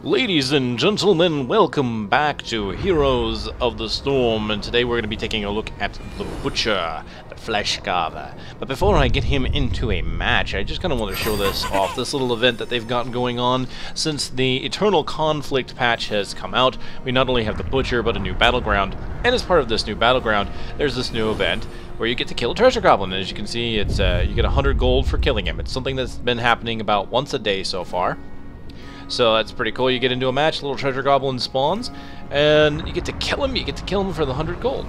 Ladies and gentlemen, welcome back to Heroes of the Storm, and today we're going to be taking a look at the Butcher, the Flesh Carver. But before I get him into a match, I just kind of want to show this off, this little event that they've got going on. Since the Eternal Conflict patch has come out, we not only have the Butcher, but a new battleground. And as part of this new battleground, there's this new event where you get to kill a treasure goblin. And as you can see, it's you get 100 gold for killing him. It's something that's been happening about once a day so far. So that's pretty cool. You get into a match, little treasure goblin spawns, and you get to kill him. You get to kill him for the 100 gold.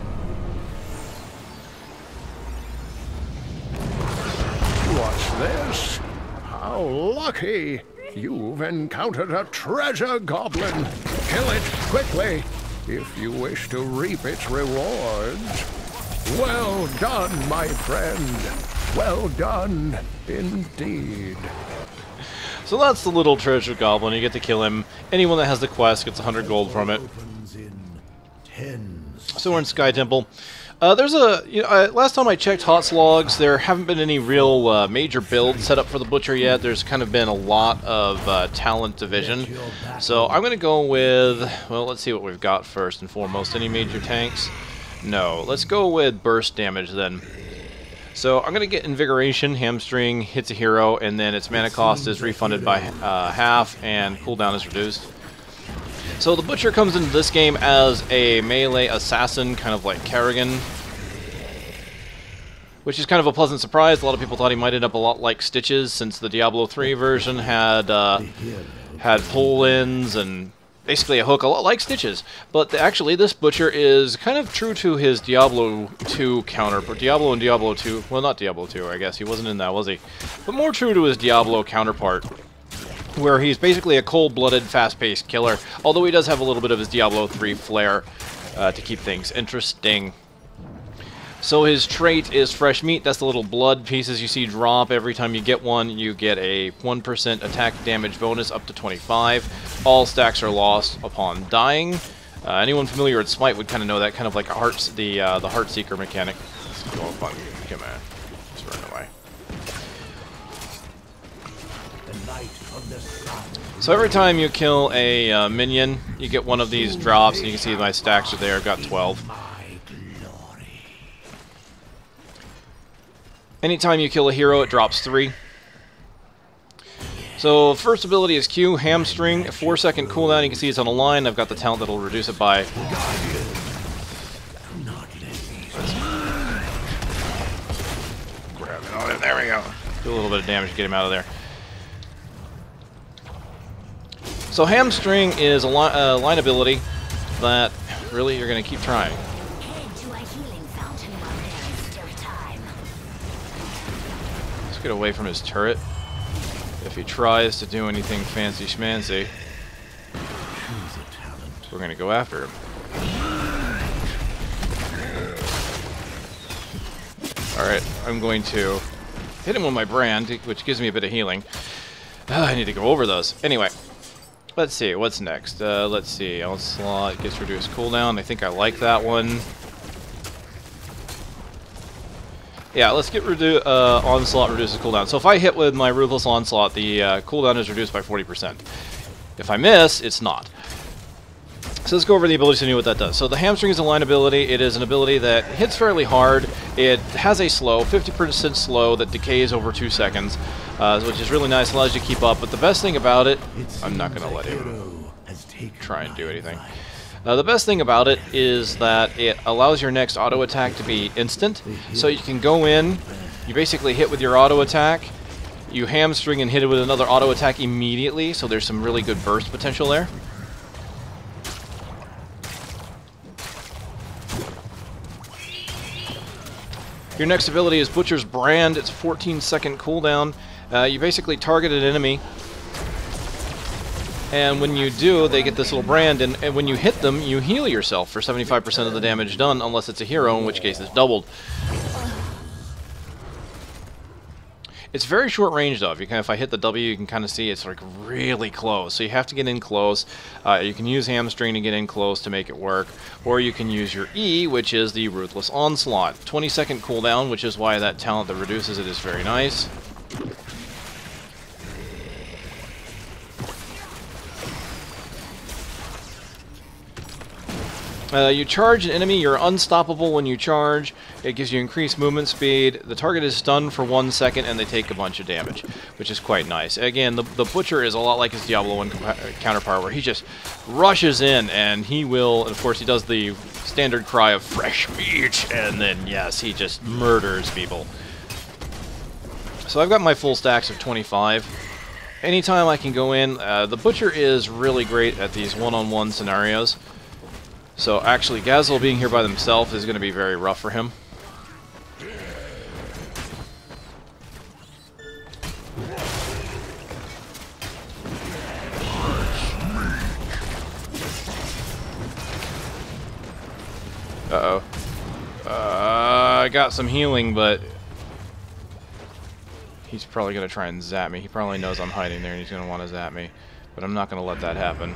What's this? How lucky! You've encountered a treasure goblin. Kill it quickly if you wish to reap its rewards. Well done, my friend. Well done, indeed. So that's the little treasure goblin. You get to kill him. Anyone that has the quest gets 100 gold from it. So we're in Sky Temple. There's a last time I checked HOTS logs, there haven't been any real major builds set up for the Butcher yet. There's kind of been a lot of talent division. So I'm going to go with, well, let's see what we've got first and foremost. Any major tanks? No. Let's go with burst damage then. So I'm going to get Invigoration, Hamstring, hits a hero, and then its mana cost is refunded by half, and cooldown is reduced. So the Butcher comes into this game as a melee assassin, kind of like Kerrigan, which is kind of a pleasant surprise. A lot of people thought he might end up a lot like Stitches, since the Diablo 3 version had pull-ins and basically a hook, a lot like Stitches. But actually, this Butcher is kind of true to his Diablo 2 counterpart. Diablo and Diablo 2, well, not Diablo 2, I guess. He wasn't in that, was he? But more true to his Diablo counterpart, where he's basically a cold-blooded, fast-paced killer, although he does have a little bit of his Diablo 3 flair to keep things interesting. So his trait is Fresh Meat. That's the little blood pieces you see drop. Every time you get one, you get a 1% attack damage bonus up to 25. All stacks are lost upon dying. Anyone familiar with Smite would kind of know that, kind of like the Heartseeker mechanic. Let's go up on, come on, let's run away. So every time you kill a minion, you get one of these drops, and you can see my stacks are there. I've got 12. Anytime you kill a hero, it drops 3. So first ability is Q, Hamstring, 4-second cooldown. You can see it's on a line. I've got the talent that'll reduce it by... Grab it on it. There we go. Do a little bit of damage to get him out of there. So Hamstring is a line ability that really you're going to keep trying. Get away from his turret if he tries to do anything fancy schmancy. We're gonna go after him. Alright, I'm going to hit him with my brand, which gives me a bit of healing. I need to go over those. Anyway, let's see, what's next? Let's see, Onslaught gets reduced cooldown. I think I like that one. Yeah, let's get Onslaught reduces cooldown. So if I hit with my Ruthless Onslaught, the cooldown is reduced by 40%. If I miss, it's not. So let's go over the abilities to know what that does. So the Hamstring is a line ability. It is an ability that hits fairly hard. It has a slow, 50% slow, that decays over 2 seconds, which is really nice, allows you to keep up. But the best thing about it, I'm not going to let him try and do anything. The best thing about it is that it allows your next auto attack to be instant. So you can go in, you basically hit with your auto attack, you hamstring and hit it with another auto attack immediately, so there's some really good burst potential there. Your next ability is Butcher's Brand. It's a 14-second cooldown. You basically target an enemy, and when you do, they get this little brand, and when you hit them, you heal yourself for 75% of the damage done, unless it's a hero, in which case it's doubled. It's very short range, though. If I hit the W, you can kind of see it's like really close. So you have to get in close. You can use Hamstring to get in close to make it work, or you can use your E, which is the Ruthless Onslaught. 20-second cooldown, which is why that talent that reduces it is very nice. You charge an enemy, you're unstoppable when you charge. It gives you increased movement speed. The target is stunned for 1 second, and they take a bunch of damage, which is quite nice. Again, the Butcher is a lot like his Diablo 1 counterpart, where he just rushes in, and he will, and of course, he does the standard cry of fresh meat, and then, yes, he just murders people. So I've got my full stacks of 25. Anytime I can go in, the Butcher is really great at these one-on-one scenarios. So actually, Gazelle being here by himself is going to be very rough for him. Uh-oh. I got some healing, but he's probably going to try and zap me. He probably knows I'm hiding there and he's going to want to zap me. But I'm not going to let that happen.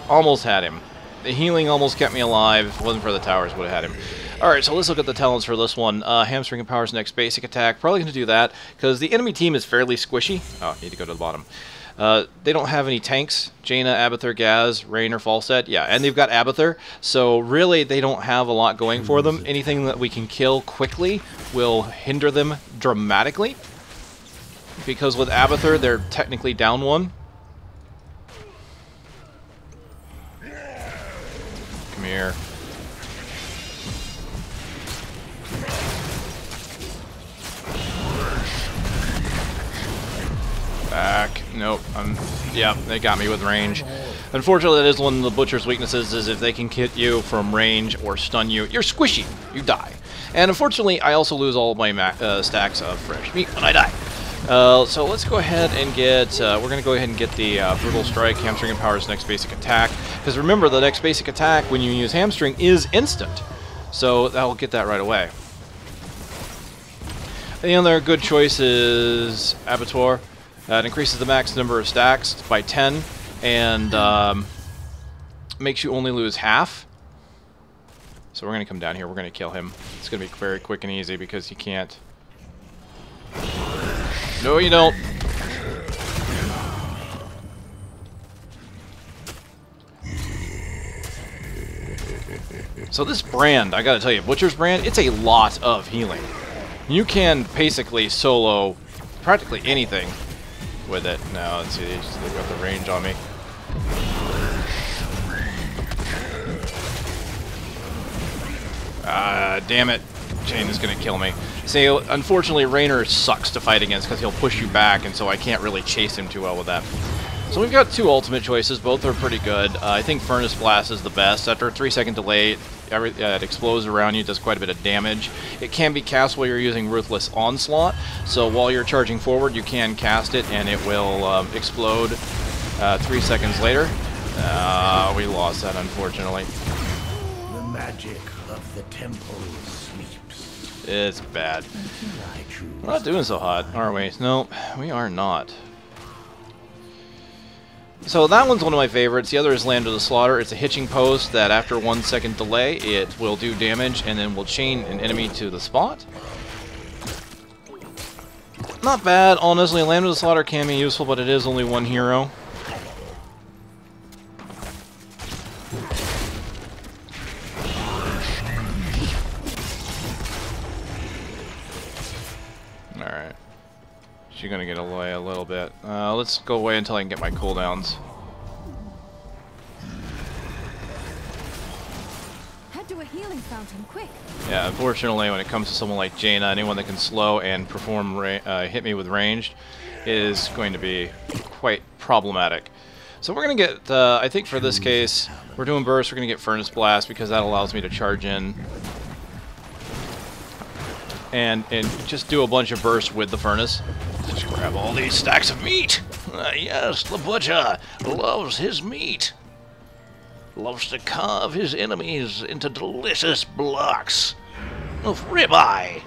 Almost had him. The healing almost kept me alive. If it wasn't for the towers, would have had him. Alright, so let's look at the talents for this one. Hamstring empowers next basic attack. Probably going to do that, because the enemy team is fairly squishy. Oh, need to go to the bottom. They don't have any tanks. Jaina, Abathur, Gaz, Rain, or Falstad. Yeah, and they've got Abathur, so really they don't have a lot going for them. Anything that we can kill quickly will hinder them dramatically. Because with Abathur, they're technically down one. Come here. Back. Nope. Yeah, they got me with range. Unfortunately, that is one of the Butcher's weaknesses, is if they can hit you from range or stun you, you're squishy. You die. And unfortunately, I also lose all of my stacks of fresh meat when I die. So let's go ahead and get, we're going to go ahead and get the Brutal Strike. Hamstring empowers next basic attack. Because remember, the next basic attack when you use Hamstring is instant. So that'll get that right away. The other good choice is Abattoir. It increases the max number of stacks by 10 and makes you only lose half. So we're going to come down here. We're going to kill him. It's going to be very quick and easy because he can't. No, you don't. So this brand, I gotta tell you, Butcher's brand, it's a lot of healing. You can basically solo practically anything with it. Now, let's see, they've got the range on me. Damn it. Jane is gonna kill me. See, unfortunately, Rainer sucks to fight against because he'll push you back, and so I can't really chase him too well with that. So we've got two ultimate choices. Both are pretty good. I think Furnace Blast is the best. After a 3-second delay, it explodes around you, does quite a bit of damage. It can be cast while you're using Ruthless Onslaught, so while you're charging forward, you can cast it, and it will explode 3 seconds later. We lost that, unfortunately. The magic of the temple sleeps. It's bad. We're not doing so hot, are we? No, we are not. So that one's one of my favorites. The other is Land of the Slaughter. It's a hitching post that after 1 second delay, it will do damage and then will chain an enemy to the spot. Not bad, honestly. Land of the Slaughter can be useful, but it is only one hero. Alright. She's gonna get away a little bit. Let's go away until I can get my cooldowns. Head to a healing fountain, quick. Yeah, unfortunately, when it comes to someone like Jaina, anyone that can slow and perform hit me with ranged is going to be quite problematic. So we're gonna get, I think for this case, we're doing burst. We're gonna get Furnace Blast because that allows me to charge in and just do a bunch of bursts with the furnace. Just grab all these stacks of meat. Yes, the butcher loves his meat. Loves to carve his enemies into delicious blocks of ribeye.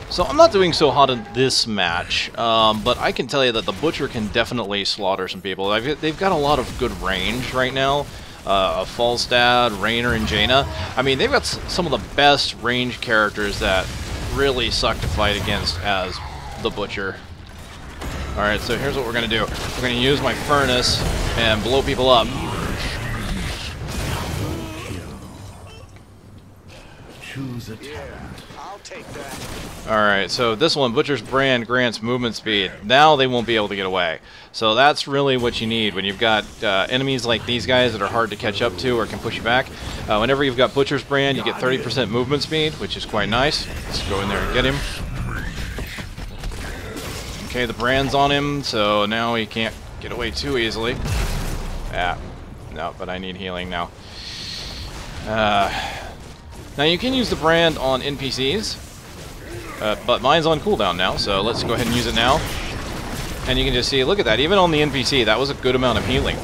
So I'm not doing so hot in this match, but I can tell you that the butcher can definitely slaughter some people. They've got a lot of good range right now. Falstad, Rainer, and Jaina. I mean, they've got some of the best range characters that really suck to fight against as the Butcher. Alright, so here's what we're going to do. We're going to use my furnace and blow people up. Choose a talent. I'll take that. Alright, so this one, Butcher's Brand, grants movement speed. Now they won't be able to get away. So that's really what you need when you've got enemies like these guys that are hard to catch up to or can push you back. Whenever you've got Butcher's Brand, you get 30% movement speed, which is quite nice. Let's go in there and get him. Okay, the brand's on him, so now he can't get away too easily. Yeah, no, but I need healing now. Now you can use the brand on NPCs, but mine's on cooldown now, so let's go ahead and use it now. And you can just see, look at that, even on the NPC, that was a good amount of healing.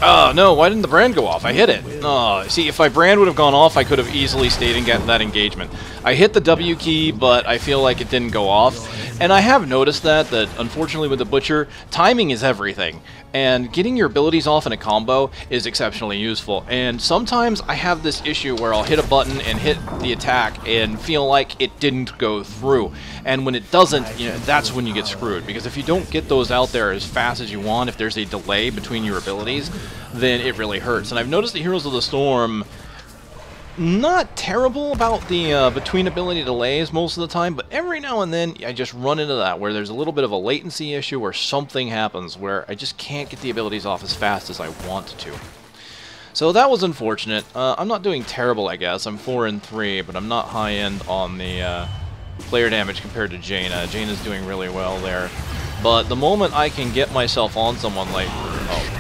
Oh, no, why didn't the brand go off? I hit it. Oh, see, if my brand would have gone off, I could have easily stayed and gotten that engagement. I hit the W key, but I feel like it didn't go off. And I have noticed that unfortunately with the Butcher, timing is everything. And getting your abilities off in a combo is exceptionally useful. And sometimes I have this issue where I'll hit a button and hit the attack and feel like it didn't go through. And when it doesn't, you know, that's when you get screwed. Because if you don't get those out there as fast as you want, if there's a delay between your abilities, then it really hurts. And I've noticed the Heroes of the Storm not terrible about the between ability delays most of the time, but every now and then I just run into that where there's a little bit of a latency issue where something happens where I just can't get the abilities off as fast as I want to. So that was unfortunate. I'm not doing terrible, I guess. I'm 4 and 3, but I'm not high end on the player damage compared to Jaina. Jaina's doing really well there. But the moment I can get myself on someone like... Oh.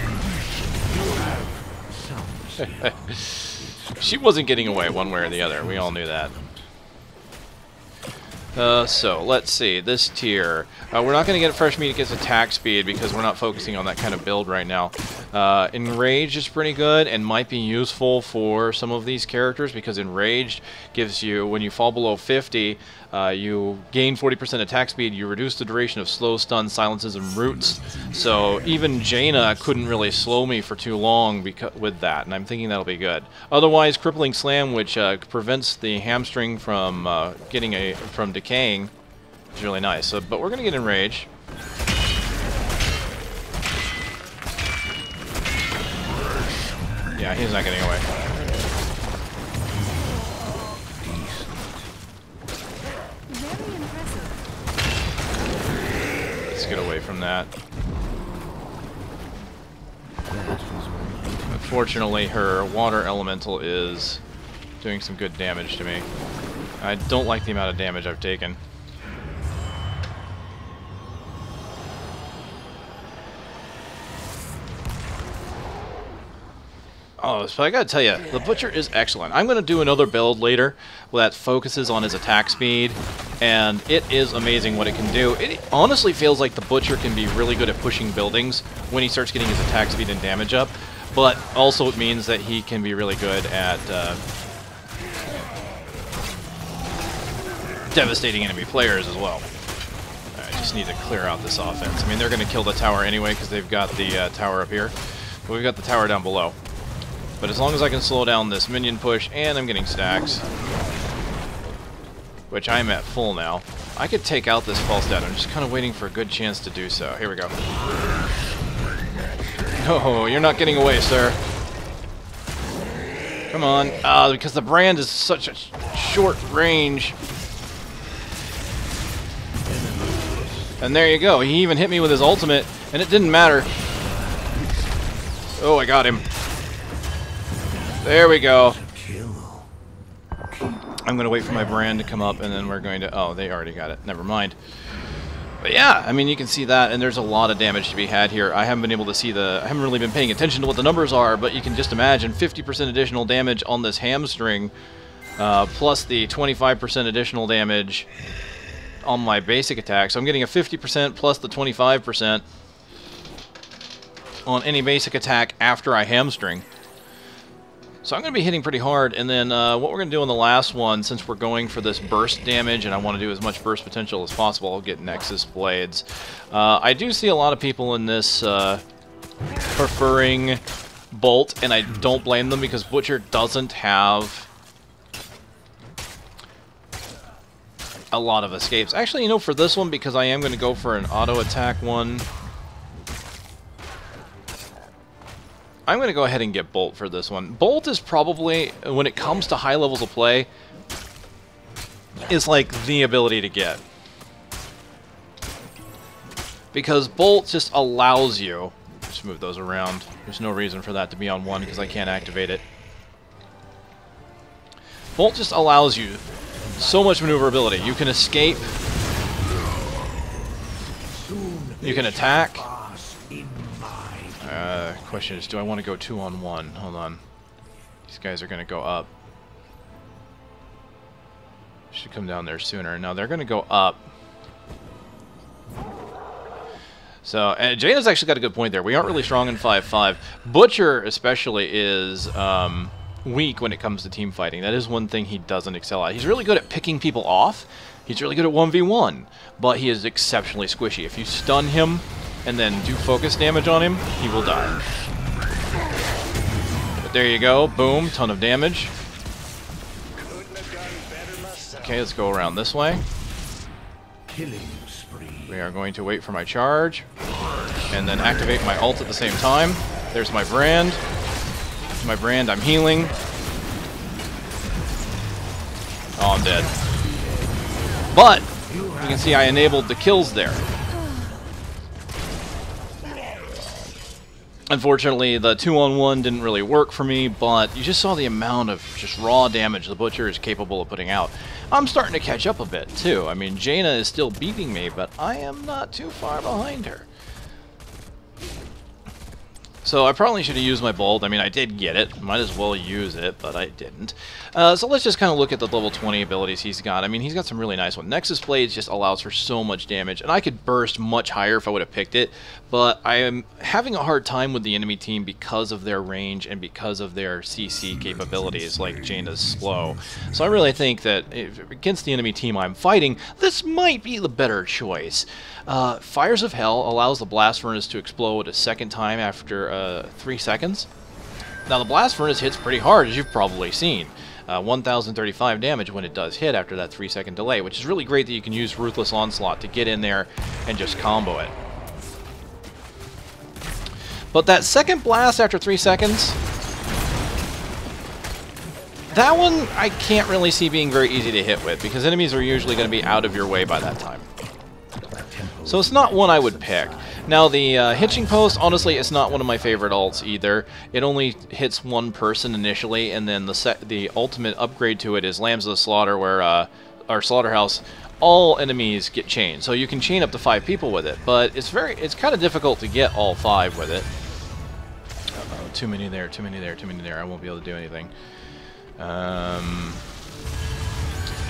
She wasn't getting away one way or the other. We all knew that. So, let's see. This tier. We're not going to get fresh meat against attack speed because we're not focusing on that kind of build right now. Enraged is pretty good and might be useful for some of these characters because Enraged gives you, when you fall below 50, you gain 40% attack speed, you reduce the duration of slow, stun, silences, and roots. So even Jaina couldn't really slow me for too long with that, and I'm thinking that'll be good. Otherwise, Crippling Slam, which prevents the hamstring from from decaying, is really nice. So, but we're going to get Enraged. Yeah, he's not getting away. Very impressive. Let's get away from that. Unfortunately, her water elemental is doing some good damage to me. I don't like the amount of damage I've taken. Oh, so I gotta tell you, the Butcher is excellent. I'm gonna do another build later that focuses on his attack speed, and it is amazing what it can do. It honestly feels like the Butcher can be really good at pushing buildings when he starts getting his attack speed and damage up, but also it means that he can be really good at devastating enemy players as well. I just need to clear out this offense. I mean, they're gonna kill the tower anyway because they've got the tower up here, but we've got the tower down below. But as long as I can slow down this minion push, and I'm getting stacks, which I'm at full now, I could take out this false dead. I'm just kind of waiting for a good chance to do so. Here we go. No, you're not getting away, sir. Come on. Because the brand is such a short range. And there you go. He even hit me with his ultimate, and it didn't matter. Oh, I got him. There we go. I'm going to wait for my brand to come up, and then we're going to... Oh, they already got it. Never mind. But yeah, I mean, you can see that, and there's a lot of damage to be had here. I haven't been able to see I haven't really been paying attention to what the numbers are, but you can just imagine 50% additional damage on this hamstring, plus the 25% additional damage on my basic attack. So I'm getting a 50% plus the 25% on any basic attack after I hamstring. So I'm going to be hitting pretty hard, and then what we're going to do on the last one, since we're going for this burst damage, and I want to do as much burst potential as possible, I'll get Nexus Blades. I do see a lot of people in this preferring Bolt, and I don't blame them because Butcher doesn't have a lot of escapes. Actually, you know, for this one, because I am going to go for an auto attack one, I'm going to go ahead and get Bolt for this one. Bolt is probably, when it comes to high levels of play, is like the ability to get. Because Bolt just allows you... Just move those around. There's no reason for that to be on one because I can't activate it. Bolt just allows you so much maneuverability. You can escape. You can attack. Question is, do I want to go 2-on-1? Hold on. These guys are going to go up. Should come down there sooner. Now they're going to go up. So, and Jaina's actually got a good point there. We aren't really strong in 5-5. Butcher, especially, is weak when it comes to team fighting. That is one thing he doesn't excel at. He's really good at picking people off. He's really good at 1v1. But he is exceptionally squishy. If you stun him and then do focus damage on him, he will die. But there you go. Boom. Ton of damage. Okay, let's go around this way. We are going to wait for my charge, and then activate my ult at the same time. There's my brand. My brand, I'm healing. Oh, I'm dead. But, you can see I enabled the kills there. Unfortunately, the 2-on-1 didn't really work for me, but you just saw the amount of just raw damage the Butcher is capable of putting out. I'm starting to catch up a bit, too. I mean, Jaina is still beating me, but I am not too far behind her. So I probably should have used my Bolt. I mean, I did get it. Might as well use it, but I didn't. So let's just kind of look at the level 20 abilities he's got. I mean, he's got some really nice ones. Nexus Blades just allows for so much damage, and I could burst much higher if I would have picked it, but I am having a hard time with the enemy team because of their range and because of their CC capabilities, like Jaina's slow. So I really think that against the enemy team I'm fighting, this might be the better choice. Fires of Hell allows the Blast Furnace to explode a second time after 3 seconds. Now the Blast Furnace hits pretty hard, as you've probably seen. 1,035 damage when it does hit after that 3-second delay, which is really great that you can use Ruthless Onslaught to get in there and just combo it. But that second blast after 3 seconds, that one I can't really see being very easy to hit with, because enemies are usually going to be out of your way by that time. So it's not one I would pick. Now the Hitching Post, honestly, it's not one of my favorite ults either. It only hits one person initially, and then the ultimate upgrade to it is Lambs of the Slaughter, where our Slaughterhouse, all enemies get chained. So you can chain up to 5 people with it, but it's kind of difficult to get all 5 with it. Uh-oh, too many there, too many there, too many there. I won't be able to do anything.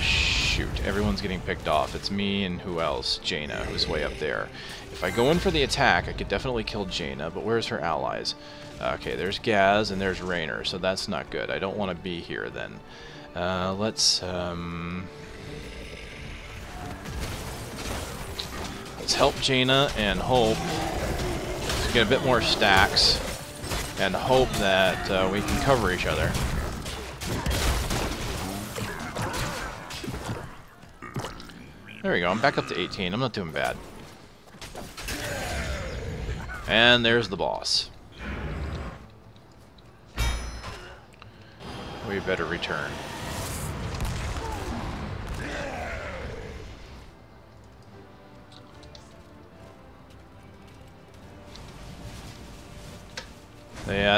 Shoot, everyone's getting picked off. It's me and who else? Jaina, who's way up there. If I go in for the attack, I could definitely kill Jaina, but where's her allies? Okay, there's Gaz and there's Raynor, so that's not good. I don't want to be here then. Let's help Jaina and hope to get a bit more stacks and hope that we can cover each other. There we go, I'm back up to 18. I'm not doing bad. And there's the boss. We better return.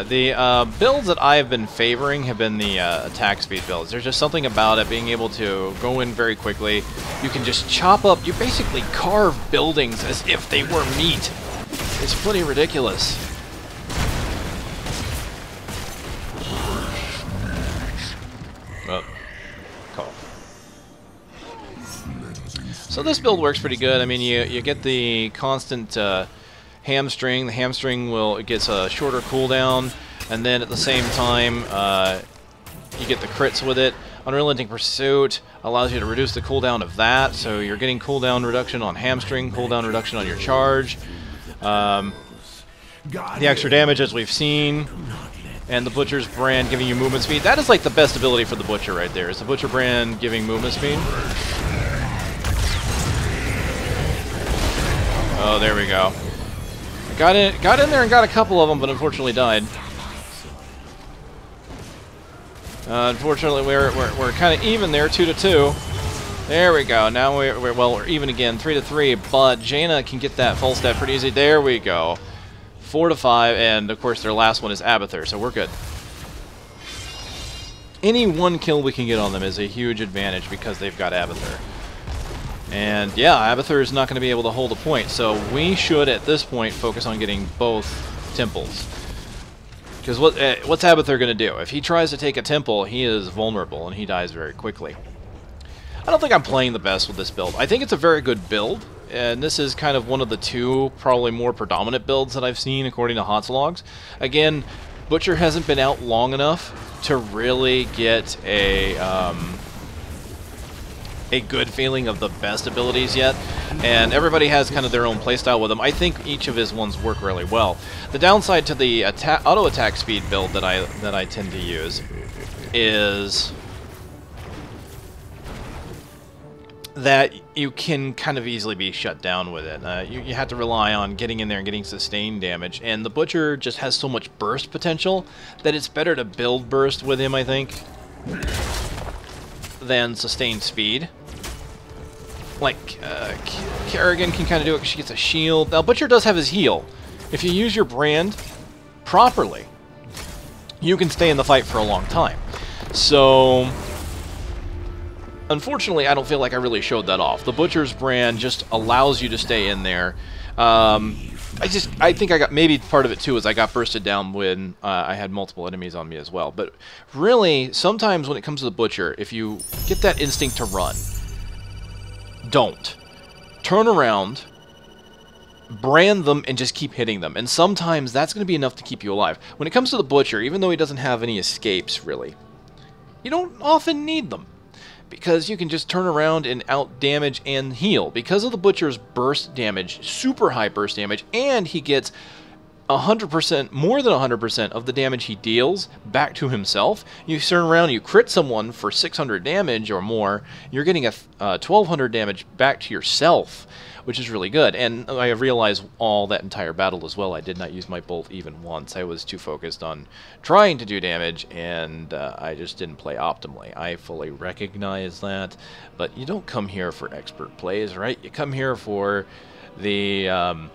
The builds that I have been favoring have been the attack speed builds. There's just something about it, being able to go in very quickly. You can just chop up, you basically carve buildings as if they were meat. It's pretty ridiculous. Well, call. So this build works pretty good. I mean, you get the constant hamstring. The hamstring gets a shorter cooldown, and then at the same time you get the crits with it. Unrelenting Pursuit allows you to reduce the cooldown of that, so you're getting cooldown reduction on hamstring, cooldown reduction on your charge. The extra damage, as we've seen, And the Butcher's Brand giving you movement speed. That is like the best ability for the Butcher right there. Is the Butcher Brand giving movement speed? Oh, there we go. Got in there and got a couple of them, but unfortunately died. Unfortunately, we're kind of even there, 2-2. There we go. Now we're even again, 3-3. But Jaina can get that full step pretty easy. There we go. 4-5, and of course their last one is Abathur, so we're good. Any one kill we can get on them is a huge advantage because they've got Abathur. And yeah, Abathur is not going to be able to hold a point, so we should at this point focus on getting both temples. Because what's Abathur going to do? If he tries to take a temple, he is vulnerable and he dies very quickly. I don't think I'm playing the best with this build. I think it's a very good build. And this is kind of one of the two, probably more predominant builds that I've seen according to HOTS logs. Again, Butcher hasn't been out long enough to really get a good feeling of the best abilities yet. And everybody has kind of their own playstyle with them. I think each of his ones work really well. The downside to the auto attack speed build that I tend to use is that you can kind of easily be shut down with it. You have to rely on getting in there and getting sustained damage, and the Butcher just has so much burst potential that it's better to build burst with him, I think, than sustained speed. Like, Kerrigan can kind of do it because she gets a shield. Now, Butcher does have his heal. If you use your brand properly, you can stay in the fight for a long time. So unfortunately, I don't feel like I really showed that off. The Butcher's Brand just allows you to stay in there. I think I got, maybe part of it too is I got bursted down when I had multiple enemies on me as well. But really, sometimes when it comes to the Butcher, if you get that instinct to run, don't. Turn around, brand them, and just keep hitting them. And sometimes that's going to be enough to keep you alive. When it comes to the Butcher, even though he doesn't have any escapes, really, you don't often need them, because you can just turn around and out-damage and heal. Because of the Butcher's burst damage, super high burst damage, and he gets 100%, more than 100% of the damage he deals back to himself. You turn around, you crit someone for 600 damage or more, you're getting a 1200 damage back to yourself, which is really good. And I realized all that entire battle as well, I did not use my bolt even once. I was too focused on trying to do damage, and I just didn't play optimally. I fully recognize that, but you don't come here for expert plays, right? You come here for the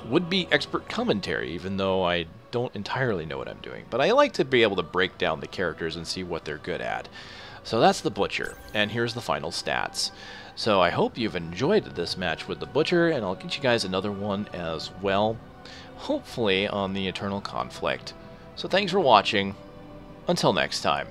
would-be expert commentary, even though I don't entirely know what I'm doing. But I like to be able to break down the characters and see what they're good at. So that's the Butcher, and here's the final stats. So I hope you've enjoyed this match with the Butcher, and I'll get you guys another one as well, hopefully on the Eternal Conflict. So thanks for watching. Until next time.